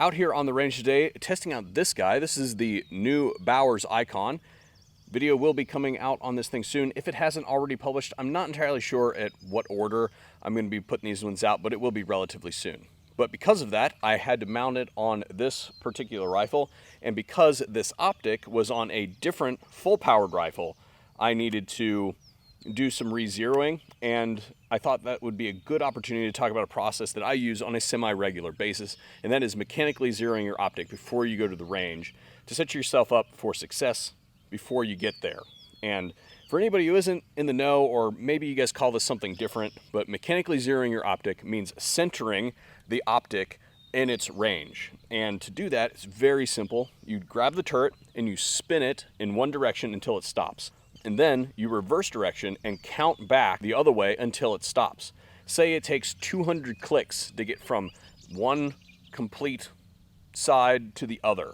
Out here on the range today, testing out this guy. This is the new Bowers Icon. Video will be coming out on this thing soon. If it hasn't already published, I'm not entirely sure at what order I'm going to be putting these ones out, but it will be relatively soon. But because of that, I had to mount it on this particular rifle, and because this optic was on a different full-powered rifle, I needed to do some re-zeroing, and I thought that would be a good opportunity to talk about a process that I use on a semi-regular basis, and that is mechanically zeroing your optic before you go to the range to set yourself up for success before you get there. And for anybody who isn't in the know, or maybe you guys call this something different, but mechanically zeroing your optic means centering the optic in its range. And to do that, it's very simple. You grab the turret and you spin it in one direction until it stops. And then you reverse direction and count back the other way until it stops. Say it takes 200 clicks to get from one complete side to the other.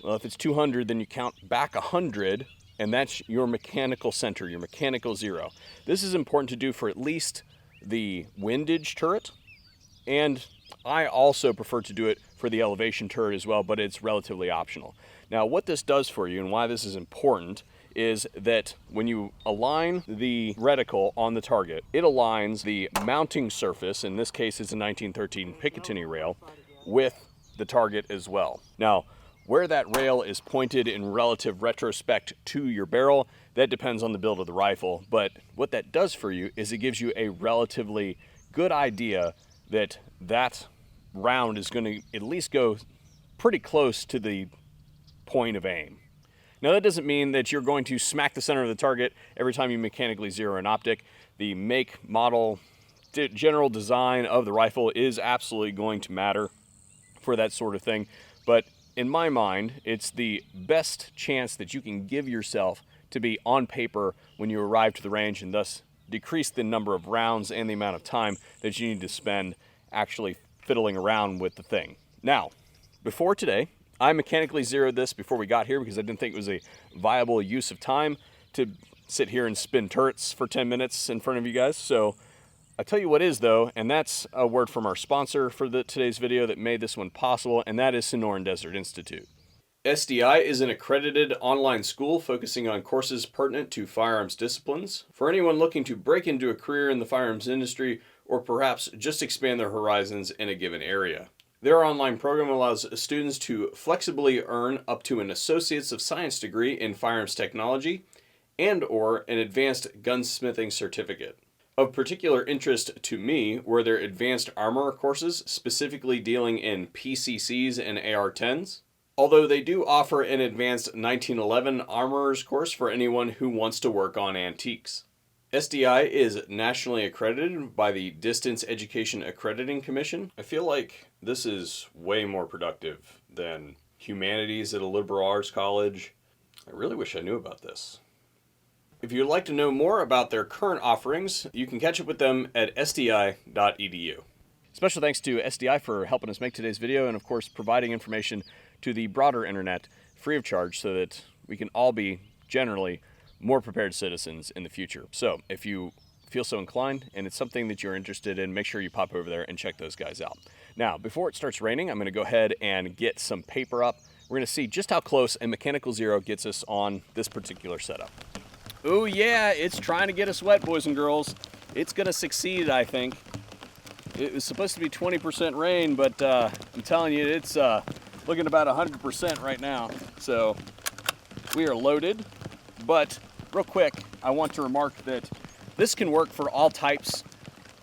Well, if it's 200, then you count back 100, and that's your mechanical center, your mechanical zero. This is important to do for at least the windage turret, and I also prefer to do it for the elevation turret as well, but it's relatively optional. Now, what this does for you and why this is important is that when you align the reticle on the target, it aligns the mounting surface, in this case it's a 1913 Picatinny rail, with the target as well. Now, where that rail is pointed in relative retrospect to your barrel, that depends on the build of the rifle, but what that does for you is it gives you a relatively good idea that that round is going to at least go pretty close to the point of aim. Now, that doesn't mean that you're going to smack the center of the target every time you mechanically zero an optic. The make, model, general design of the rifle is absolutely going to matter for that sort of thing. But in my mind, it's the best chance that you can give yourself to be on paper when you arrive to the range, and thus decrease the number of rounds and the amount of time that you need to spend actually fiddling around with the thing. Now, before today, I mechanically zeroed this before we got here because I didn't think it was a viable use of time to sit here and spin turrets for 10 minutes in front of you guys. So I'll tell you what is, though, and that's a word from our sponsor for today's video that made this one possible, and that is Sonoran Desert Institute. SDI is an accredited online school focusing on courses pertinent to firearms disciplines for anyone looking to break into a career in the firearms industry or perhaps just expand their horizons in a given area. Their online program allows students to flexibly earn up to an Associates of Science degree in firearms technology and/or an advanced gunsmithing certificate. Of particular interest to me were their advanced armor courses, specifically dealing in PCCs and AR-10s. Although they do offer an advanced 1911 armorer's course for anyone who wants to work on antiques. SDI is nationally accredited by the Distance Education Accrediting Commission. I feel like this is way more productive than humanities at a liberal arts college. I really wish I knew about this. If you'd like to know more about their current offerings, you can catch up with them at sdi.edu. Special thanks to SDI for helping us make today's video and, of course, providing information to the broader internet free of charge so that we can all be generally more prepared citizens in the future. So if you feel so inclined and it's something that you're interested in, make sure you pop over there and check those guys out. Now, before it starts raining, I'm going to go ahead and get some paper up. We're going to see just how close a mechanical zero gets us on this particular setup. Oh yeah, it's trying to get us wet, boys and girls. It's going to succeed, I think. It was supposed to be 20% rain, but I'm telling you, it's looking about 100% right now. So we are loaded, but real quick, I want to remark that this can work for all types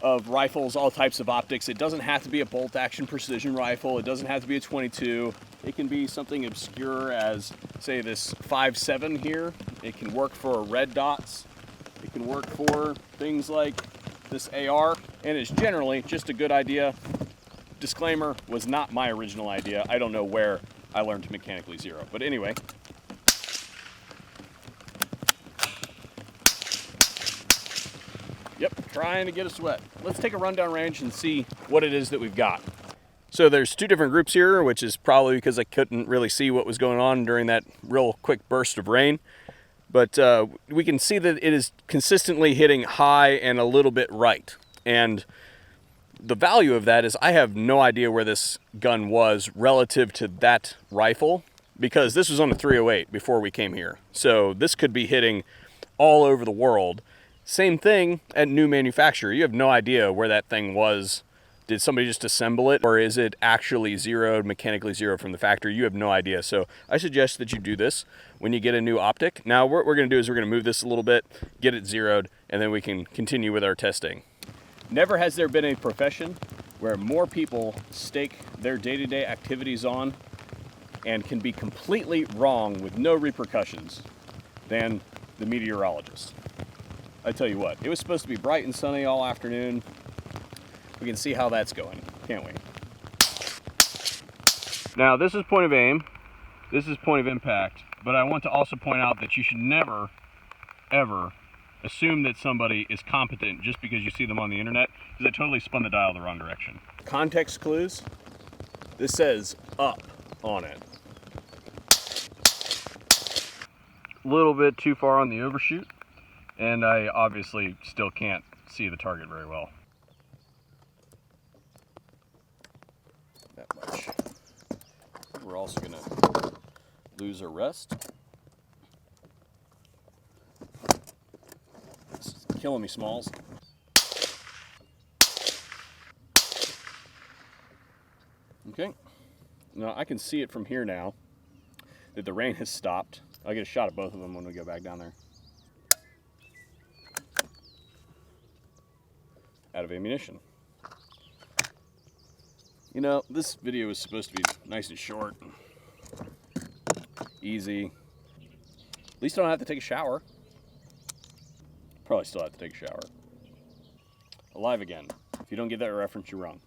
of rifles, all types of optics. It doesn't have to be a bolt action precision rifle. It doesn't have to be a 22. It can be something obscure as, say, this 5.7 here. It can work for red dots. It can work for things like this AR, and it's generally just a good idea. Disclaimer, was not my original idea. I don't know where I learned to mechanically zero, but anyway. Yep, trying to get us wet. Let's take a run down range and see what it is that we've got. So there's two different groups here, which is probably because I couldn't really see what was going on during that real quick burst of rain. But we can see that it is consistently hitting high and a little bit right. And The value of that is I have no idea where this gun was relative to that rifle, because this was on a 308 before we came here. So this could be hitting all over the world. Same thing at new manufacturer. You have no idea where that thing was. Did somebody just assemble it, or is it actually zeroed, mechanically zeroed from the factory? You have no idea. So I suggest that you do this when you get a new optic. Now what we're gonna do is we're gonna move this a little bit, get it zeroed, and then we can continue with our testing. Never has there been a profession where more people stake their day-to-day activities on and can be completely wrong with no repercussions than the meteorologist. I tell you what, it was supposed to be bright and sunny all afternoon. We can see how that's going, can't we? Now this is point of aim, this is point of impact, but I want to also point out that you should never, ever assume that somebody is competent just because you see them on the internet, because they totally spun the dial the wrong direction. Context clues, this says up on it. A little bit too far on the overshoot, and I obviously still can't see the target very well. That much. We're also going to lose our rest. This is killing me, Smalls. Okay. Now I can see it from here now that the rain has stopped. I'll get a shot at both of them when we go back down there. Out of ammunition. You know, this video is supposed to be nice and short, easy. At least I don't have to take a shower. Probably still have to take a shower. Alive again. If you don't get that reference, you're wrong.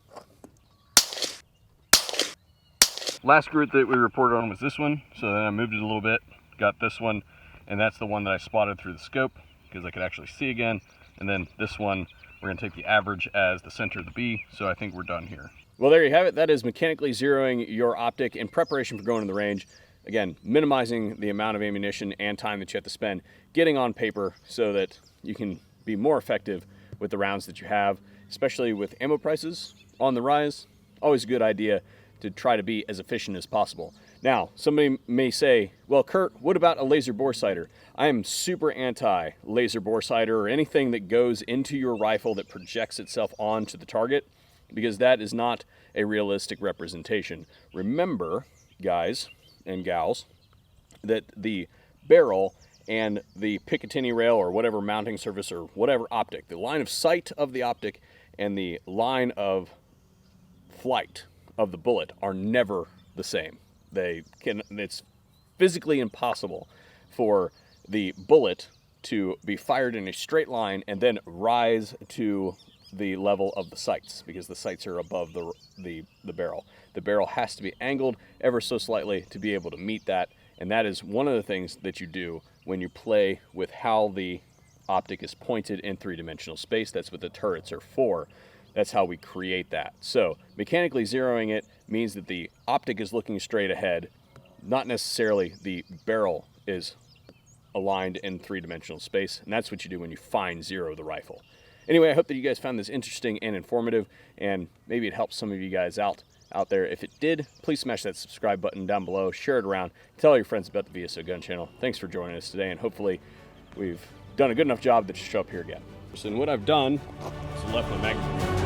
Last group that we reported on was this one, so then I moved it a little bit, got this one, and that's the one that I spotted through the scope because I could actually see again. And then this one, we're going to take the average as the center of the B, so I think we're done here. Well, there you have it. That is mechanically zeroing your optic in preparation for going to the range. Again, minimizing the amount of ammunition and time that you have to spend getting on paper so that you can be more effective with the rounds that you have, especially with ammo prices on the rise. Always a good idea to try to be as efficient as possible. Now, somebody may say, well, Kurt, what about a laser bore sighter? I am super anti laser bore sighter or anything that goes into your rifle that projects itself onto the target, because that is not a realistic representation. Remember, guys and gals, that the barrel and the Picatinny rail or whatever mounting surface or whatever optic, the line of sight of the optic and the line of flight of the bullet are never the same. It's physically impossible for the bullet to be fired in a straight line and then rise to the level of the sights, because the sights are above the barrel. The barrel has to be angled ever so slightly to be able to meet that, and that is one of the things that you do when you play with how the optic is pointed in three-dimensional space. That's what the turrets are for. That's how we create that. So mechanically zeroing it means that the optic is looking straight ahead, not necessarily the barrel is aligned in three-dimensional space, and that's what you do when you fine zero the rifle. Anyway, I hope that you guys found this interesting and informative, and maybe it helps some of you guys out there. If it did, please smash that subscribe button down below, share it around, tell all your friends about the VSO Gun Channel. Thanks for joining us today, and hopefully we've done a good enough job that you show up here again. And what I've done is left my magazine.